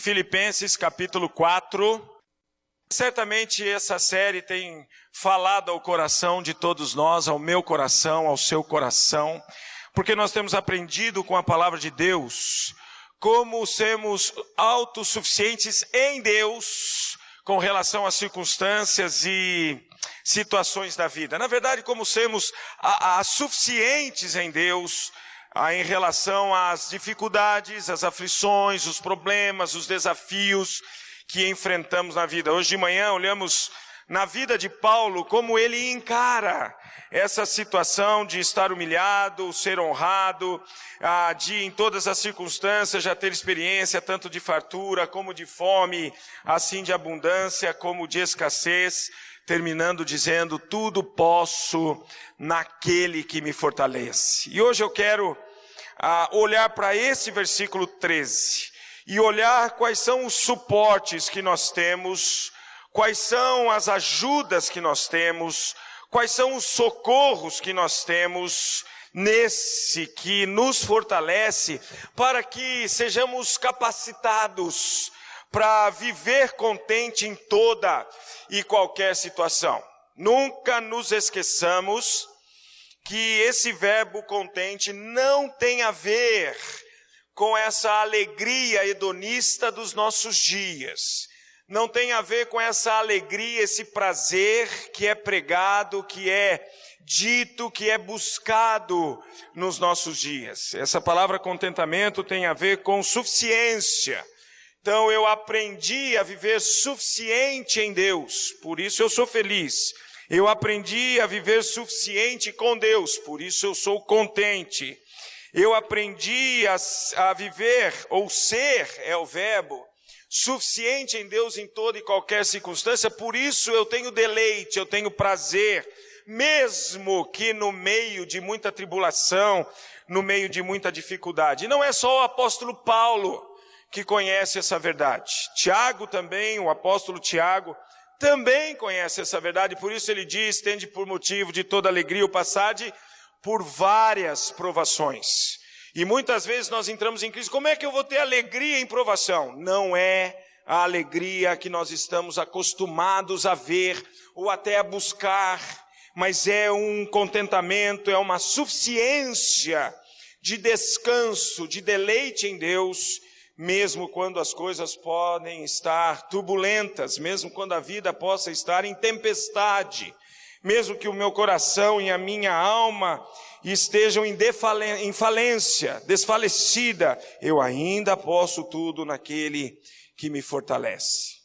Filipenses capítulo 4. Certamente essa série tem falado ao coração de todos nós, ao meu coração, ao seu coração, porque nós temos aprendido com a palavra de Deus como sermos autossuficientes em Deus com relação às circunstâncias e situações da vida. Na verdade, como sermos suficientes em Deus em relação às dificuldades, às aflições, os problemas, os desafios que enfrentamos na vida. Hoje de manhã olhamos na vida de Paulo como ele encara essa situação de estar humilhado, ser honrado, de em todas as circunstâncias já ter experiência tanto de fartura como de fome, assim de abundância como de escassez, terminando dizendo: tudo posso naquele que me fortalece. E hoje eu quero olhar para esse versículo 13 e olhar quais são os suportes que nós temos, quais são as ajudas que nós temos, quais são os socorros que nós temos nesse que nos fortalece para que sejamos capacitados para viver contente em toda e qualquer situação. Nunca nos esqueçamos que esse verbo contente não tem a ver com essa alegria hedonista dos nossos dias. Não tem a ver com essa alegria, esse prazer que é pregado, que é dito, que é buscado nos nossos dias. Essa palavra contentamento tem a ver com suficiência. Então eu aprendi a viver suficiente em Deus, por isso eu sou feliz. Eu aprendi a viver suficiente com Deus, por isso eu sou contente. Eu aprendi a viver, ou ser é o verbo, suficiente em Deus em toda e qualquer circunstância, por isso eu tenho deleite, eu tenho prazer, mesmo que no meio de muita tribulação, no meio de muita dificuldade. E não é só o apóstolo Paulo que conhece essa verdade. Tiago também, o apóstolo Tiago, também conhece essa verdade, por isso ele diz: tende por motivo de toda alegria o passade por várias provações. E muitas vezes nós entramos em crise. Como é que eu vou ter alegria em provação? Não é a alegria que nós estamos acostumados a ver ou até a buscar, mas é um contentamento, é uma suficiência de descanso, de deleite em Deus, mesmo quando as coisas podem estar turbulentas, mesmo quando a vida possa estar em tempestade, mesmo que o meu coração e a minha alma estejam em falência, desfalecida, eu ainda posso tudo naquele que me fortalece.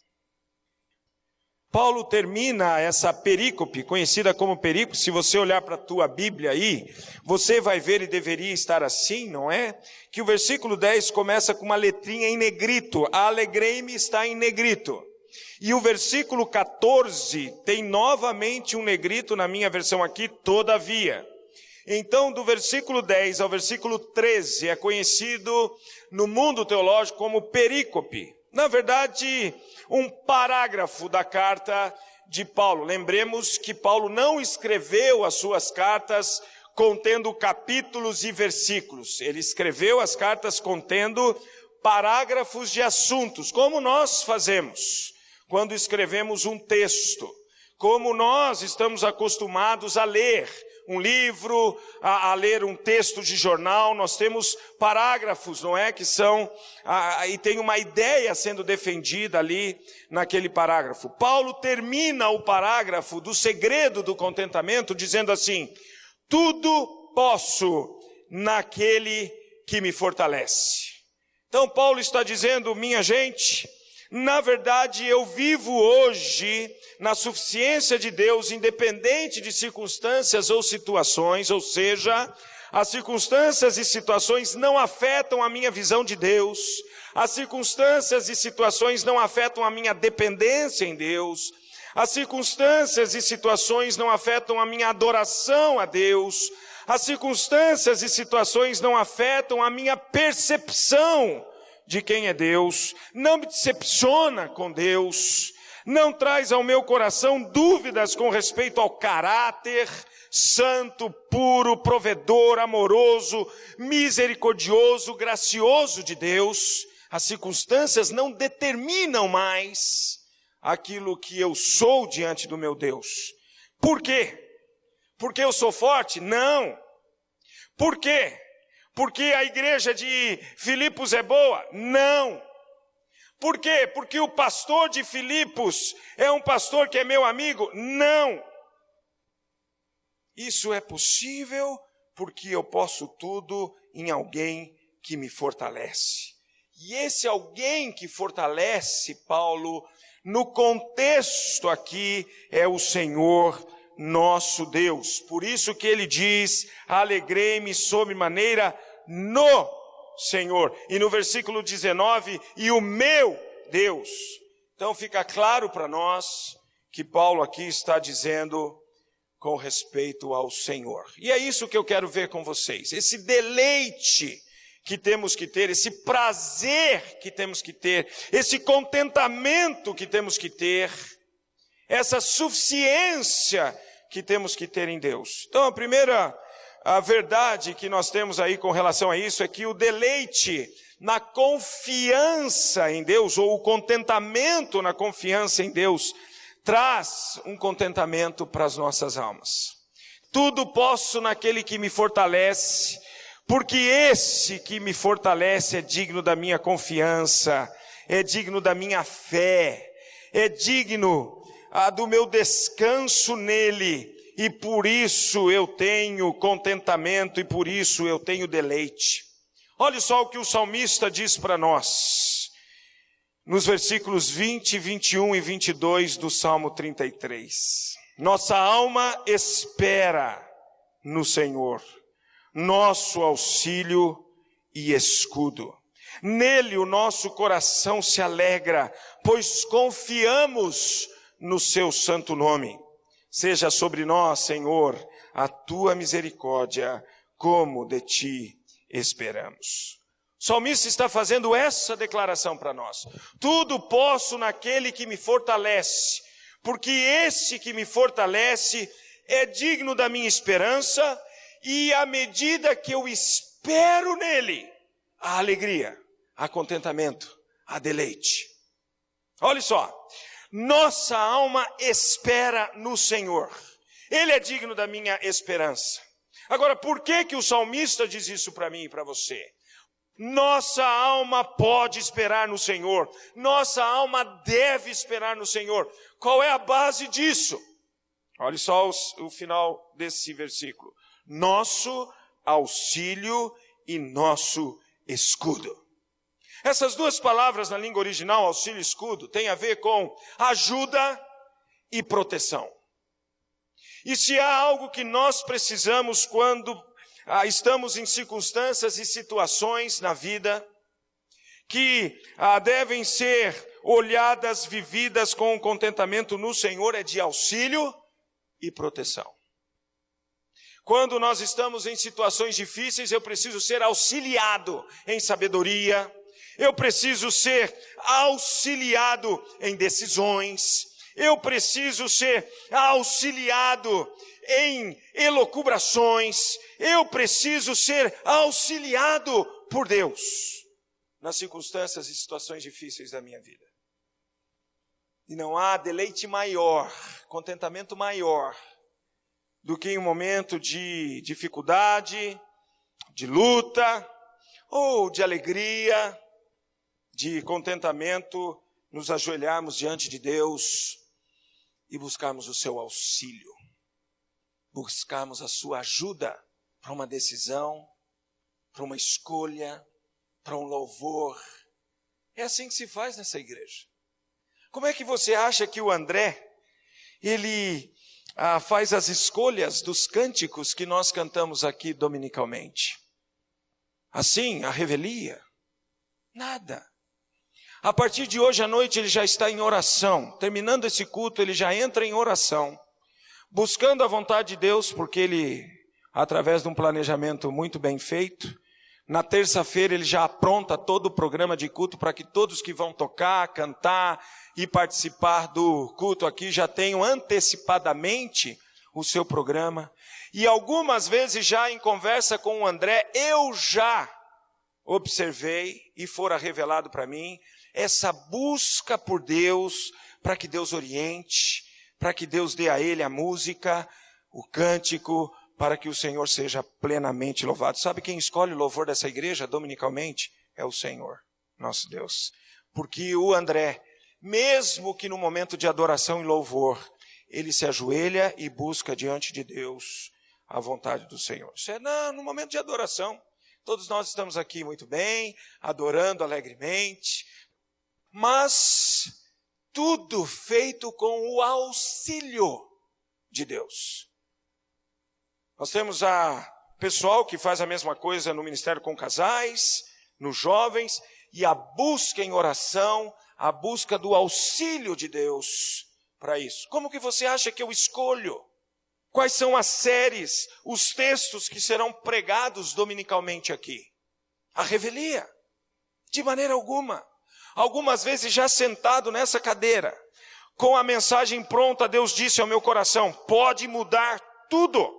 Paulo termina essa perícope, conhecida como perícope. Se você olhar para a tua Bíblia aí, você vai ver, e deveria estar assim, não é? Que o versículo 10 começa com uma letrinha em negrito. Alegrei-me está em negrito. E o versículo 14 tem novamente um negrito na minha versão aqui, todavia. Então, do versículo 10 ao versículo 13 é conhecido no mundo teológico como perícope. Na verdade, um parágrafo da carta de Paulo. Lembremos que Paulo não escreveu as suas cartas contendo capítulos e versículos. Ele escreveu as cartas contendo parágrafos de assuntos, como nós fazemos quando escrevemos um texto, como nós estamos acostumados a ler um livro, a ler um texto de jornal. Nós temos parágrafos, não é? Que são, e tem uma ideia sendo defendida ali naquele parágrafo. Paulo termina o parágrafo do segredo do contentamento dizendo assim: tudo posso naquele que me fortalece. Então Paulo está dizendo: minha gente, na verdade eu vivo hoje na suficiência de Deus, independente de circunstâncias ou situações, ou seja, as circunstâncias e situações não afetam a minha visão de Deus, as circunstâncias e situações não afetam a minha dependência em Deus, as circunstâncias e situações não afetam a minha adoração a Deus, as circunstâncias e situações não afetam a minha percepção de quem é Deus, não me decepciona com Deus, não traz ao meu coração dúvidas com respeito ao caráter santo, puro, provedor, amoroso, misericordioso, gracioso de Deus. As circunstâncias não determinam mais aquilo que eu sou diante do meu Deus. Por quê? Porque eu sou forte? Não. Por quê? Porque a igreja de Filipos é boa? Não. Por quê? Porque o pastor de Filipos é um pastor que é meu amigo? Não. Isso é possível porque eu posso tudo em alguém que me fortalece. E esse alguém que fortalece, Paulo, no contexto aqui, é o Senhor nosso Deus. Por isso que ele diz, alegrei-me sobremaneira no Senhor. E no versículo 19, e o meu Deus. Então fica claro para nós que Paulo aqui está dizendo com respeito ao Senhor. E é isso que eu quero ver com vocês. Esse deleite que temos que ter, esse prazer que temos que ter, esse contentamento que temos que ter, essa suficiência que temos que ter em Deus. Então a primeira verdade que nós temos aí com relação a isso é que o deleite na confiança em Deus, ou o contentamento na confiança em Deus, traz um contentamento para as nossas almas. Tudo posso naquele que me fortalece, porque esse que me fortalece é digno da minha confiança, é digno da minha fé, é digno do meu descanso nele, e por isso eu tenho contentamento, e por isso eu tenho deleite. Olha só o que o salmista diz para nós, nos versículos 20, 21 e 22 do Salmo 33. Nossa alma espera no Senhor, nosso auxílio e escudo. Nele o nosso coração se alegra, pois confiamos no seu santo nome. Seja sobre nós, Senhor, a tua misericórdia, como de ti esperamos. O salmista está fazendo essa declaração para nós. Tudo posso naquele que me fortalece, porque esse que me fortalece é digno da minha esperança, e à medida que eu espero nele, há alegria, há contentamento, há deleite. Olha só, nossa alma espera no Senhor. Ele é digno da minha esperança. Agora, por que o salmista diz isso para mim e para você? Nossa alma pode esperar no Senhor. Nossa alma deve esperar no Senhor. Qual é a base disso? Olha só o final desse versículo. Nosso auxílio e nosso escudo. Essas duas palavras na língua original, auxílio e escudo, têm a ver com ajuda e proteção. E se há algo que nós precisamos quando estamos em circunstâncias e situações na vida que devem ser olhadas, vividas com contentamento no Senhor, é de auxílio e proteção. Quando nós estamos em situações difíceis, eu preciso ser auxiliado em sabedoria, eu preciso ser auxiliado em decisões, eu preciso ser auxiliado em elucubrações, eu preciso ser auxiliado por Deus nas circunstâncias e situações difíceis da minha vida. E não há deleite maior, contentamento maior, do que em um momento de dificuldade, de luta, ou de alegria, de contentamento, nos ajoelharmos diante de Deus e buscarmos o seu auxílio, buscarmos a sua ajuda para uma decisão, para uma escolha, para um louvor. É assim que se faz nessa igreja. Como é que você acha que o André, ele faz as escolhas dos cânticos que nós cantamos aqui dominicalmente? Assim, a revelia? Nada. A partir de hoje à noite ele já está em oração. Terminando esse culto, ele já entra em oração, buscando a vontade de Deus, porque ele, através de um planejamento muito bem feito, na terça-feira ele já apronta todo o programa de culto para que todos que vão tocar, cantar e participar do culto aqui já tenham antecipadamente o seu programa. E algumas vezes já em conversa com o André, eu já observei e fora revelado para mim essa busca por Deus, para que Deus oriente, para que Deus dê a ele a música, o cântico, para que o Senhor seja plenamente louvado. Sabe quem escolhe o louvor dessa igreja dominicalmente? É o Senhor, nosso Deus. Porque o André, mesmo que no momento de adoração e louvor, ele se ajoelha e busca diante de Deus a vontade do Senhor. Isso é no momento de adoração. Todos nós estamos aqui muito bem, adorando alegremente, mas tudo feito com o auxílio de Deus. Nós temos pessoal que faz a mesma coisa no ministério com casais, nos jovens, e a busca em oração, a busca do auxílio de Deus para isso. Como que você acha que eu escolho? Quais são as séries, os textos que serão pregados dominicalmente aqui? A revelia, de maneira alguma. Algumas vezes já sentado nessa cadeira, com a mensagem pronta, Deus disse ao meu coração, pode mudar tudo.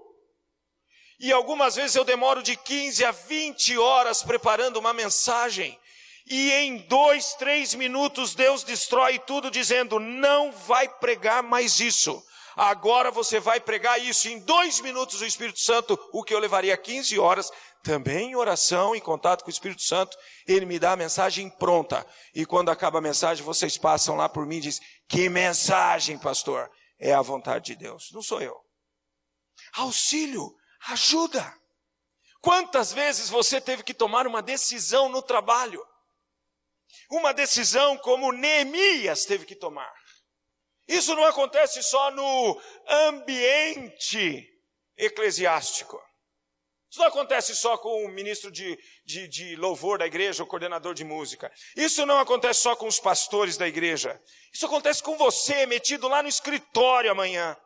E algumas vezes eu demoro de 15 a 20 horas preparando uma mensagem, e em 2, 3 minutos Deus destrói tudo dizendo, não vai pregar mais isso. Agora você vai pregar isso. Em 2 minutos o Espírito Santo, o que eu levaria 15 horas, também em oração, em contato com o Espírito Santo, ele me dá a mensagem pronta. E quando acaba a mensagem, vocês passam lá por mim e dizem, que mensagem, pastor? É a vontade de Deus, não sou eu. Auxílio, ajuda. Quantas vezes você teve que tomar uma decisão no trabalho? Uma decisão como Neemias teve que tomar. Isso não acontece só no ambiente eclesiástico. Isso não acontece só com o ministro de louvor da igreja, o coordenador de música. Isso não acontece só com os pastores da igreja. Isso acontece com você, metido lá no escritório amanhã,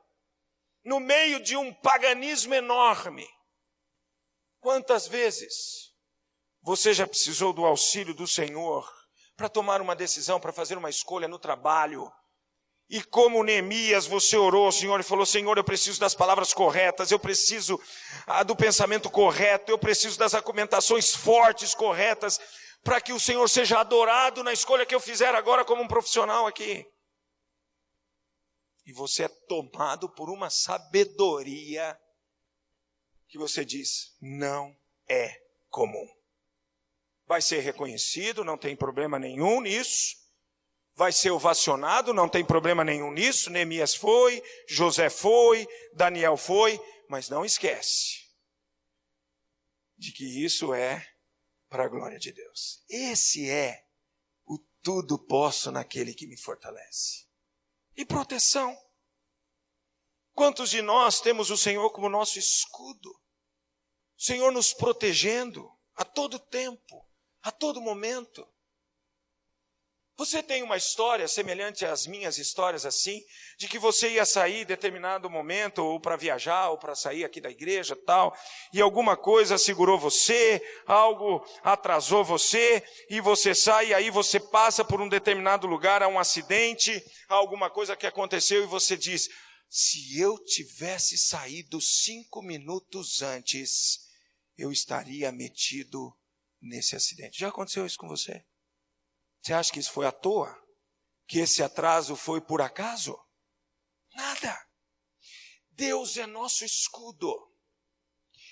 no meio de um paganismo enorme. Quantas vezes você já precisou do auxílio do Senhor para tomar uma decisão, para fazer uma escolha no trabalho? E como Neemias, você orou ao Senhor e falou, Senhor, eu preciso das palavras corretas, eu preciso do pensamento correto, eu preciso das argumentações fortes, corretas, para que o Senhor seja adorado na escolha que eu fizer agora como um profissional aqui. E você é tomado por uma sabedoria que você diz, não é comum. Vai ser reconhecido, não tem problema nenhum nisso. Vai ser ovacionado, não tem problema nenhum nisso. Neemias foi, José foi, Daniel foi, mas não esquece de que isso é para a glória de Deus. Esse é o tudo posso naquele que me fortalece. E proteção. Quantos de nós temos o Senhor como nosso escudo? O Senhor nos protegendo a todo tempo, a todo momento. Você tem uma história semelhante às minhas histórias assim, de que você ia sair em determinado momento, ou para viajar, ou para sair aqui da igreja tal, e alguma coisa segurou você, algo atrasou você, e você sai, e aí você passa por um determinado lugar, há um acidente, há alguma coisa que aconteceu, e você diz, se eu tivesse saído 5 minutos antes, eu estaria metido nesse acidente. Já aconteceu isso com você? Você acha que isso foi à toa? Que esse atraso foi por acaso? Nada. Deus é nosso escudo.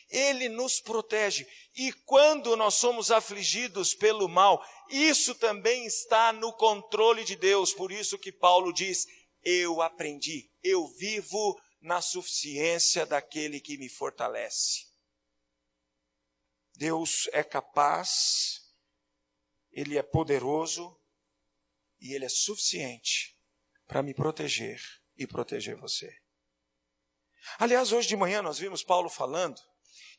Ele nos protege. E quando nós somos afligidos pelo mal, isso também está no controle de Deus. Por isso que Paulo diz, eu aprendi, eu vivo na suficiência daquele que me fortalece. Deus é capaz, Ele é poderoso e Ele é suficiente para me proteger e proteger você. Aliás, hoje de manhã nós vimos Paulo falando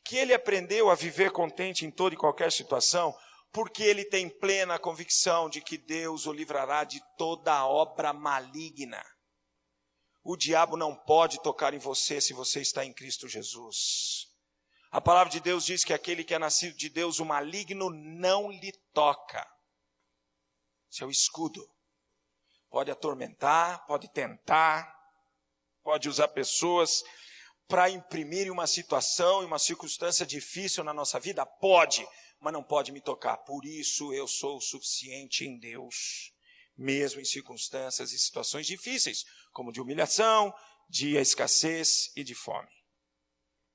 que ele aprendeu a viver contente em toda e qualquer situação, porque ele tem plena convicção de que Deus o livrará de toda obra maligna. O diabo não pode tocar em você se você está em Cristo Jesus. A palavra de Deus diz que aquele que é nascido de Deus, o maligno não lhe toca. Seu escudo pode atormentar, pode tentar, pode usar pessoas para imprimir em uma situação, em uma circunstância difícil na nossa vida? Pode, mas não pode me tocar. Por isso eu sou suficiente em Deus, mesmo em circunstâncias e situações difíceis, como de humilhação, de escassez e de fome.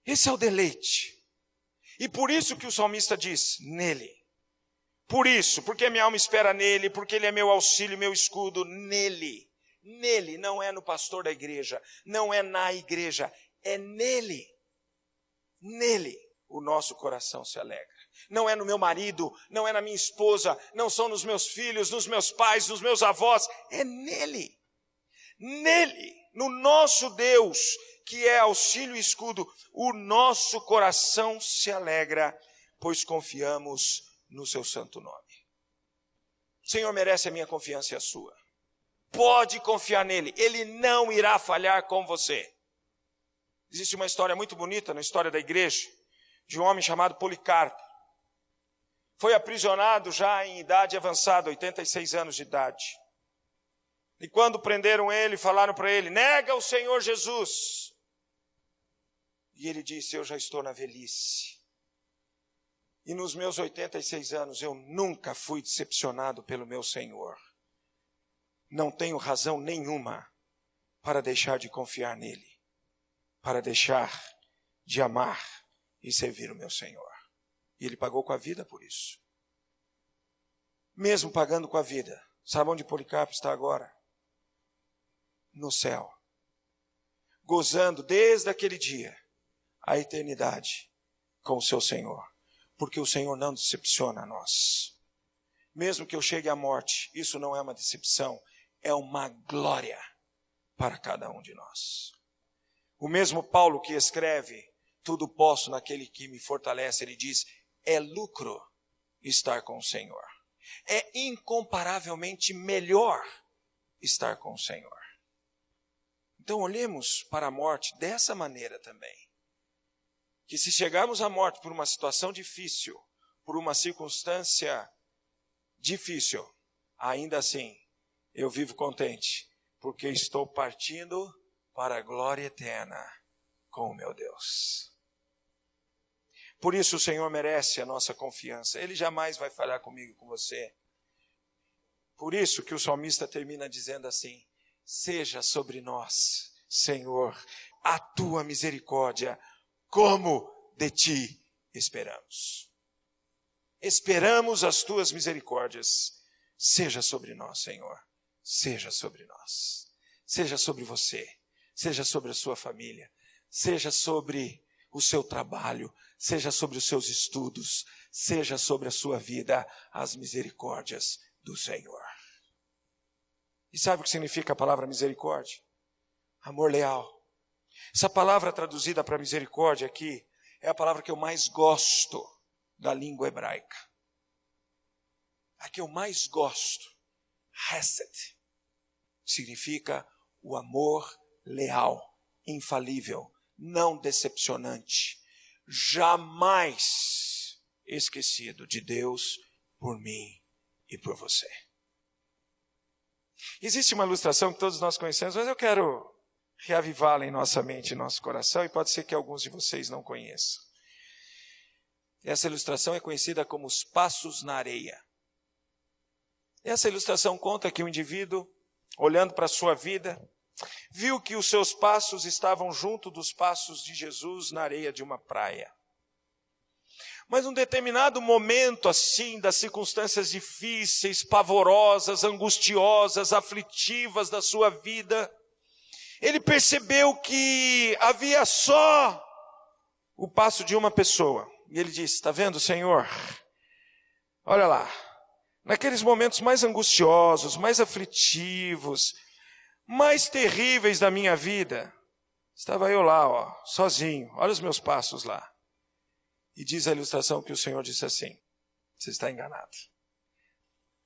Esse é o deleite. E por isso que o salmista diz, nele. Por isso, porque minha alma espera nele, porque ele é meu auxílio, meu escudo, nele. Nele, não é no pastor da igreja, não é na igreja, é nele. Nele o nosso coração se alegra. Não é no meu marido, não é na minha esposa, não são nos meus filhos, nos meus pais, nos meus avós, é nele. Nele, no nosso Deus, que é auxílio e escudo, o nosso coração se alegra, pois confiamos no seu santo nome. O Senhor merece a minha confiança e a sua. Pode confiar nele, ele não irá falhar com você. Existe uma história muito bonita na história da igreja, de um homem chamado Policarpo. Foi aprisionado já em idade avançada, 86 anos de idade. E quando prenderam ele, falaram para ele, nega o Senhor Jesus. E ele disse, eu já estou na velhice. E nos meus 86 anos eu nunca fui decepcionado pelo meu Senhor. Não tenho razão nenhuma para deixar de confiar nele, para deixar de amar e servir o meu Senhor. E ele pagou com a vida por isso. Mesmo pagando com a vida, sabe onde Policarpo está agora? No céu. Gozando desde aquele dia a eternidade com o seu Senhor. Porque o Senhor não decepciona a nós. Mesmo que eu chegue à morte, isso não é uma decepção, é uma glória para cada um de nós. O mesmo Paulo que escreve, tudo posso naquele que me fortalece, ele diz, é lucro estar com o Senhor. É incomparavelmente melhor estar com o Senhor. Então olhemos para a morte dessa maneira também. Que se chegarmos à morte por uma situação difícil, por uma circunstância difícil, ainda assim, eu vivo contente, porque estou partindo para a glória eterna com o meu Deus. Por isso o Senhor merece a nossa confiança. Ele jamais vai falhar comigo e com você. Por isso que o salmista termina dizendo assim, seja sobre nós, Senhor, a tua misericórdia, como de ti esperamos. Esperamos as tuas misericórdias. Seja sobre nós, Senhor. Seja sobre nós. Seja sobre você. Seja sobre a sua família. Seja sobre o seu trabalho. Seja sobre os seus estudos. Seja sobre a sua vida as misericórdias do Senhor. E sabe o que significa a palavra misericórdia? Amor leal. Essa palavra traduzida para misericórdia aqui é a palavra que eu mais gosto da língua hebraica. A que eu mais gosto, Hesed, significa o amor leal, infalível, não decepcionante, jamais esquecido de Deus por mim e por você. Existe uma ilustração que todos nós conhecemos, mas eu quero reavivá-la em nossa mente e nosso coração, e pode ser que alguns de vocês não conheçam. Essa ilustração é conhecida como os passos na areia. Essa ilustração conta que o indivíduo, olhando para a sua vida, viu que os seus passos estavam junto dos passos de Jesus na areia de uma praia. Mas num determinado momento assim, das circunstâncias difíceis, pavorosas, angustiosas, aflitivas da sua vida, ele percebeu que havia só o passo de uma pessoa. E ele disse, está vendo, Senhor? Olha lá, naqueles momentos mais angustiosos, mais aflitivos, mais terríveis da minha vida, estava eu lá, sozinho, olha os meus passos lá. E diz a ilustração que o Senhor disse assim, você está enganado.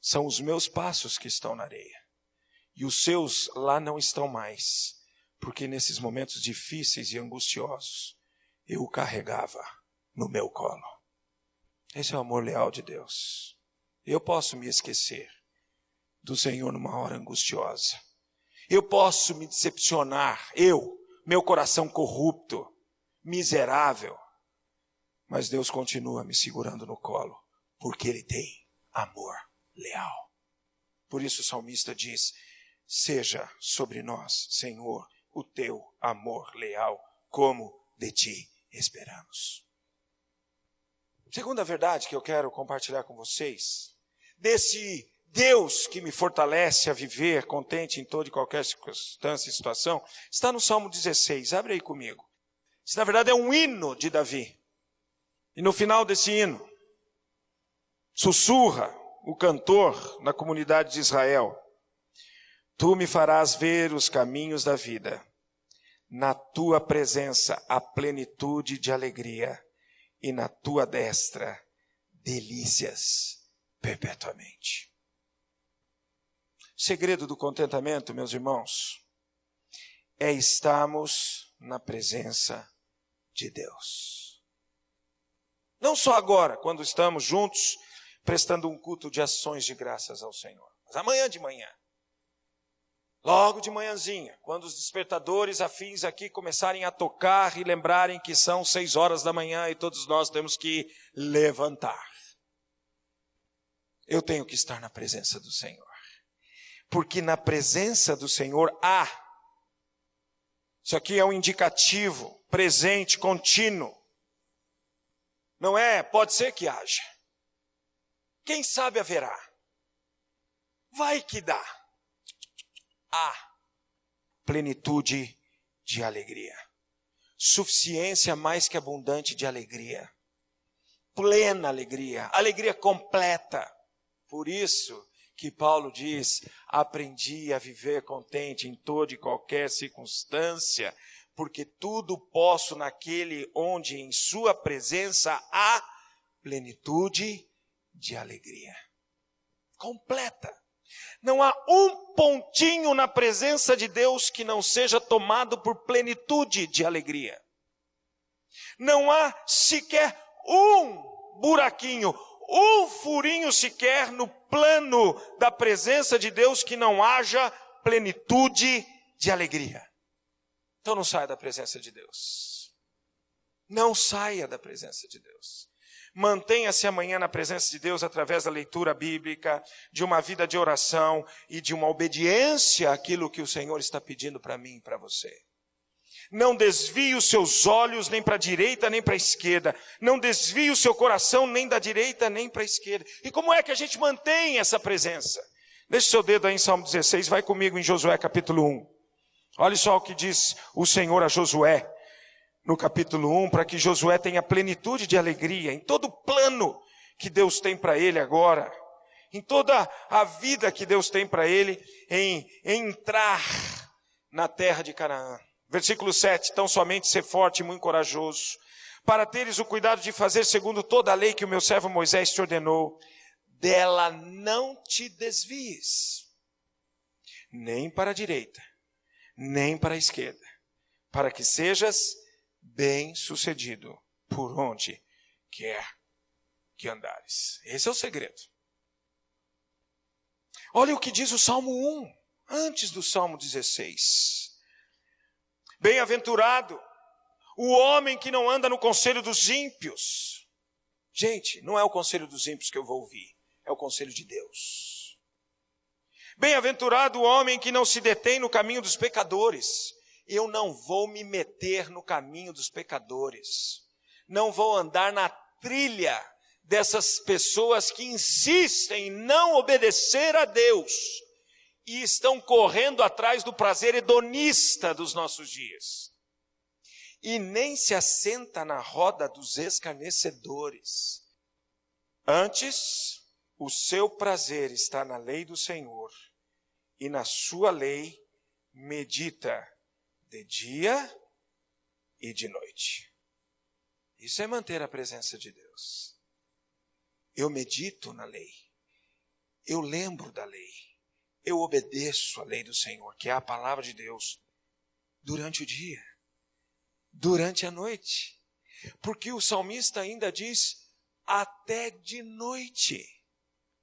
São os meus passos que estão na areia. E os seus lá não estão mais. Porque nesses momentos difíceis e angustiosos, eu o carregava no meu colo. Esse é o amor leal de Deus. Eu posso me esquecer do Senhor numa hora angustiosa. Eu posso me decepcionar, meu coração corrupto, miserável. Mas Deus continua me segurando no colo, porque Ele tem amor leal. Por isso o salmista diz: seja sobre nós, Senhor, o teu amor leal, como de ti esperamos. Segunda verdade que eu quero compartilhar com vocês, desse Deus que me fortalece a viver contente em toda e qualquer circunstância e situação, está no Salmo 16, abre aí comigo. Isso na verdade é um hino de Davi. E no final desse hino, sussurra o cantor na comunidade de Israel: tu me farás ver os caminhos da vida, na tua presença a plenitude de alegria, e na tua destra delícias perpetuamente. O segredo do contentamento, meus irmãos, é estarmos na presença de Deus. Não só agora, quando estamos juntos, prestando um culto de ações de graças ao Senhor, mas amanhã de manhã, logo de manhãzinha, quando os despertadores afins aqui começarem a tocar e lembrarem que são 6 horas da manhã e todos nós temos que levantar. Eu tenho que estar na presença do Senhor. Porque na presença do Senhor há. Isso aqui é um indicativo, presente, contínuo. Não é, pode ser que haja. Quem sabe haverá. Vai que dá. Há plenitude de alegria. Suficiência mais que abundante de alegria. Plena alegria. Alegria completa. Por isso que Paulo diz: aprendi a viver contente em toda e qualquer circunstância, porque tudo posso naquele onde em sua presença há plenitude de alegria. Completa. Não há um pontinho na presença de Deus que não seja tomado por plenitude de alegria. Não há sequer um buraquinho, um furinho sequer no plano da presença de Deus que não haja plenitude de alegria. Então não saia da presença de Deus. Não saia da presença de Deus. Mantenha-se amanhã na presença de Deus através da leitura bíblica, de uma vida de oração e de uma obediência àquilo que o Senhor está pedindo para mim e para você. Não desvie os seus olhos nem para a direita nem para a esquerda. Não desvie o seu coração nem da direita nem para a esquerda. E como é que a gente mantém essa presença? Deixe o seu dedo aí em Salmo 16, vai comigo em Josué capítulo 1. Olha só o que diz o Senhor a Josué no capítulo 1, para que Josué tenha plenitude de alegria em todo o plano que Deus tem para ele agora. Em toda a vida que Deus tem para ele em entrar na terra de Canaã. Versículo 7, tão somente ser forte e muito corajoso, para teres o cuidado de fazer segundo toda a lei que o meu servo Moisés te ordenou, dela não te desvies, nem para a direita, nem para a esquerda, para que sejas bem-sucedido por onde quer que andares. Esse é o segredo. Olha o que diz o Salmo 1, antes do Salmo 16. Bem-aventurado o homem que não anda no conselho dos ímpios. Gente, não é o conselho dos ímpios que eu vou ouvir, é o conselho de Deus. Bem-aventurado o homem que não se detém no caminho dos pecadores. Eu não vou me meter no caminho dos pecadores. Não vou andar na trilha dessas pessoas que insistem em não obedecer a Deus e estão correndo atrás do prazer hedonista dos nossos dias. E nem se assenta na roda dos escarnecedores. Antes, o seu prazer está na lei do Senhor, e na sua lei medita de dia e de noite. Isso é manter a presença de Deus. Eu medito na lei. Eu lembro da lei. Eu obedeço a lei do Senhor, que é a palavra de Deus, durante o dia, durante a noite. Porque o salmista ainda diz, até de noite,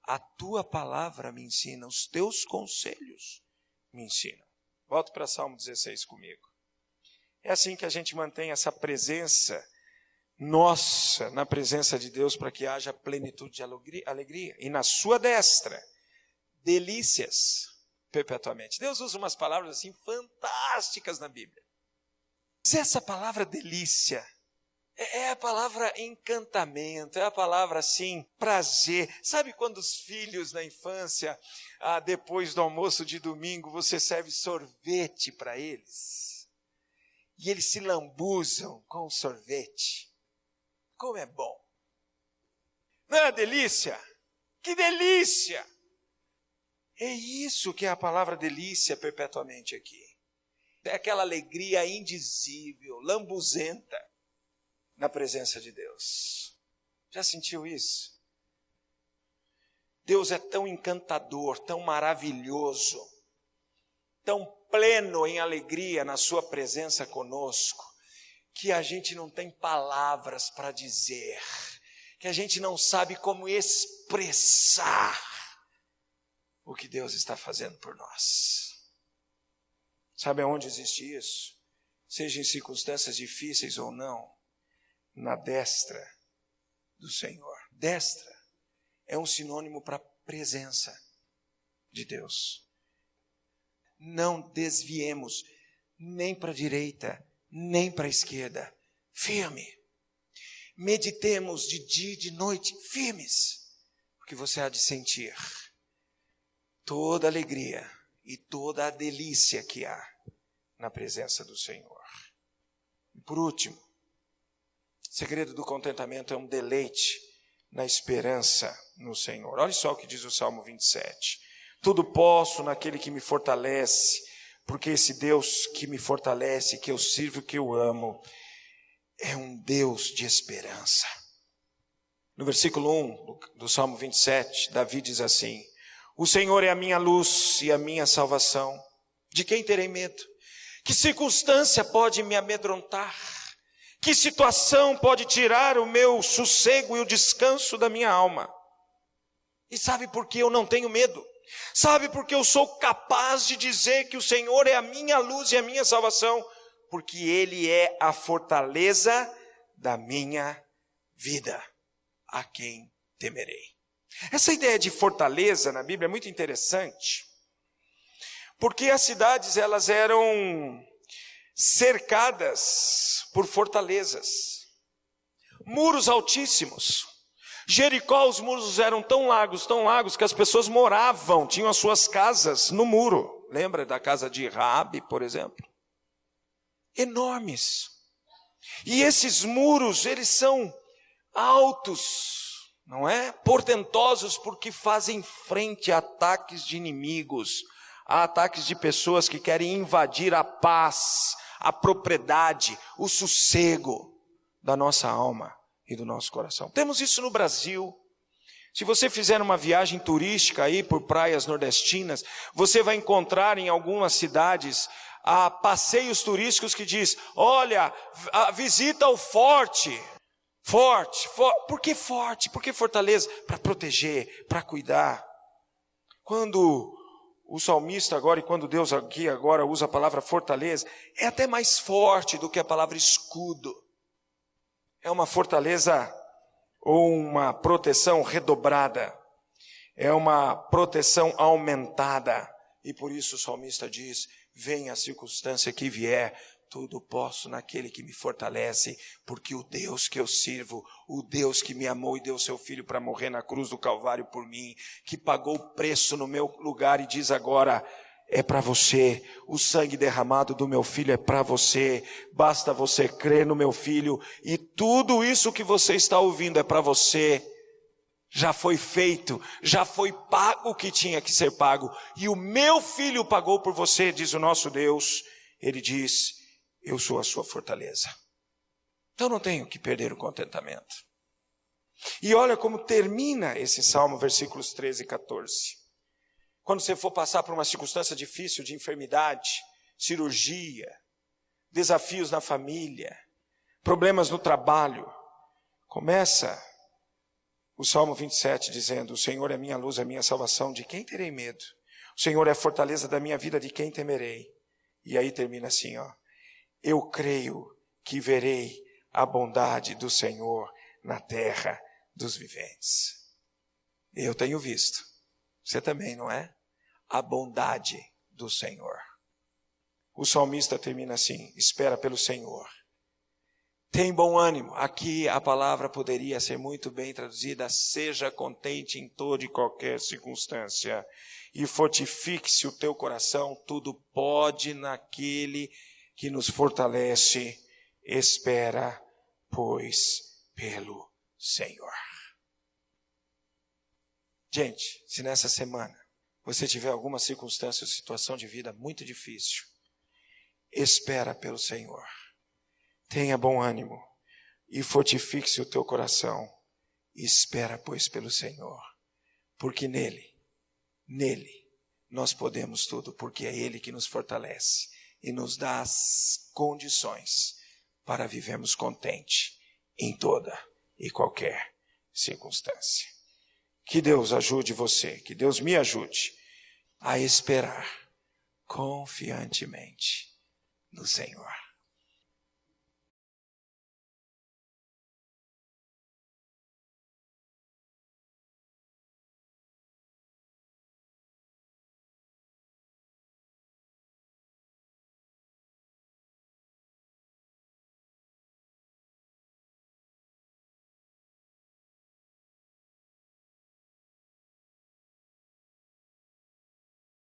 a tua palavra me ensina, os teus conselhos me ensinam. Volta para Salmo 16 comigo. É assim que a gente mantém essa presença nossa na presença de Deus, para que haja plenitude de alegria. E na sua destra, delícias perpetuamente. Deus usa umas palavras assim fantásticas na Bíblia. Mas essa palavra delícia é a palavra encantamento, é a palavra assim, prazer. Sabe quando os filhos na infância, depois do almoço de domingo, você serve sorvete para eles? E eles se lambuzam com o sorvete. Como é bom. Não é uma delícia? Que delícia! É isso que é a palavra delícia perpetuamente aqui. É aquela alegria indizível, lambuzenta na presença de Deus. Já sentiu isso? Deus é tão encantador, tão maravilhoso, tão pleno em alegria na sua presença conosco, que a gente não tem palavras para dizer, que a gente não sabe como expressar o que Deus está fazendo por nós. Sabe aonde existe isso? Seja em circunstâncias difíceis ou não, na destra do Senhor. Destra é um sinônimo para a presença de Deus. Não desviemos nem para a direita, nem para a esquerda. Firme. Meditemos de dia e de noite, firmes, porque você há de sentir toda a alegria e toda a delícia que há na presença do Senhor. E por último, o segredo do contentamento é um deleite na esperança no Senhor. Olha só o que diz o Salmo 27. Tudo posso naquele que me fortalece, porque esse Deus que me fortalece, que eu sirvo, que eu amo, é um Deus de esperança. No versículo 1 do Salmo 27, Davi diz assim: o Senhor é a minha luz e a minha salvação. De quem terei medo? Que circunstância pode me amedrontar? Que situação pode tirar o meu sossego e o descanso da minha alma? E sabe por que eu não tenho medo? Sabe por que eu sou capaz de dizer que o Senhor é a minha luz e a minha salvação? Porque Ele é a fortaleza da minha vida. A quem temerei? Essa ideia de fortaleza na Bíblia é muito interessante, porque as cidades elas eram cercadas por fortalezas, muros altíssimos. Jericó, os muros eram tão largos que as pessoas moravam, tinham as suas casas no muro. Lembra da casa de Raabe, por exemplo? Enormes. E esses muros, eles são altos, não é? Portentosos, porque fazem frente a ataques de inimigos, a ataques de pessoas que querem invadir a paz, a propriedade, o sossego da nossa alma e do nosso coração. Temos isso no Brasil. Se você fizer uma viagem turística aí por praias nordestinas, você vai encontrar em algumas cidades passeios turísticos que diz: olha, visita o forte. Forte. Por que forte? Por que fortaleza? Para proteger, para cuidar. Quando o salmista agora, e quando Deus aqui agora usa a palavra fortaleza, é até mais forte do que a palavra escudo. É uma fortaleza ou uma proteção redobrada. É uma proteção aumentada. E por isso o salmista diz: venha a circunstância que vier, tudo posso naquele que me fortalece, porque o Deus que eu sirvo, o Deus que me amou e deu seu filho para morrer na cruz do Calvário por mim, que pagou o preço no meu lugar e diz agora: é para você, o sangue derramado do meu filho é para você, basta você crer no meu filho, e tudo isso que você está ouvindo é para você. Já foi feito, já foi pago o que tinha que ser pago, e o meu filho pagou por você, diz o nosso Deus. Ele diz: eu sou a sua fortaleza. Então não tenho que perder o contentamento. E olha como termina esse salmo, versículos 13 e 14. Quando você for passar por uma circunstância difícil de enfermidade, cirurgia, desafios na família, problemas no trabalho, começa o Salmo 27 dizendo: o Senhor é minha luz, é minha salvação, de quem terei medo? O Senhor é a fortaleza da minha vida, de quem temerei? E aí termina assim, ó: eu creio que verei a bondade do Senhor na terra dos viventes. Eu tenho visto. Você também, não é? A bondade do Senhor. O salmista termina assim: espera pelo Senhor. Tem bom ânimo. Aqui a palavra poderia ser muito bem traduzida: seja contente em toda e qualquer circunstância. E fortifique-se o teu coração, tudo pode naquele que nos fortalece. Espera, pois, pelo Senhor. Gente, se nessa semana você tiver alguma circunstância ou situação de vida muito difícil, espera pelo Senhor. Tenha bom ânimo e fortifique-se o teu coração. Espera, pois, pelo Senhor. Porque nele nós podemos tudo, porque é Ele que nos fortalece e nos dá as condições para vivermos contente em toda e qualquer circunstância. Que Deus ajude você, que Deus me ajude a esperar confiantemente no Senhor.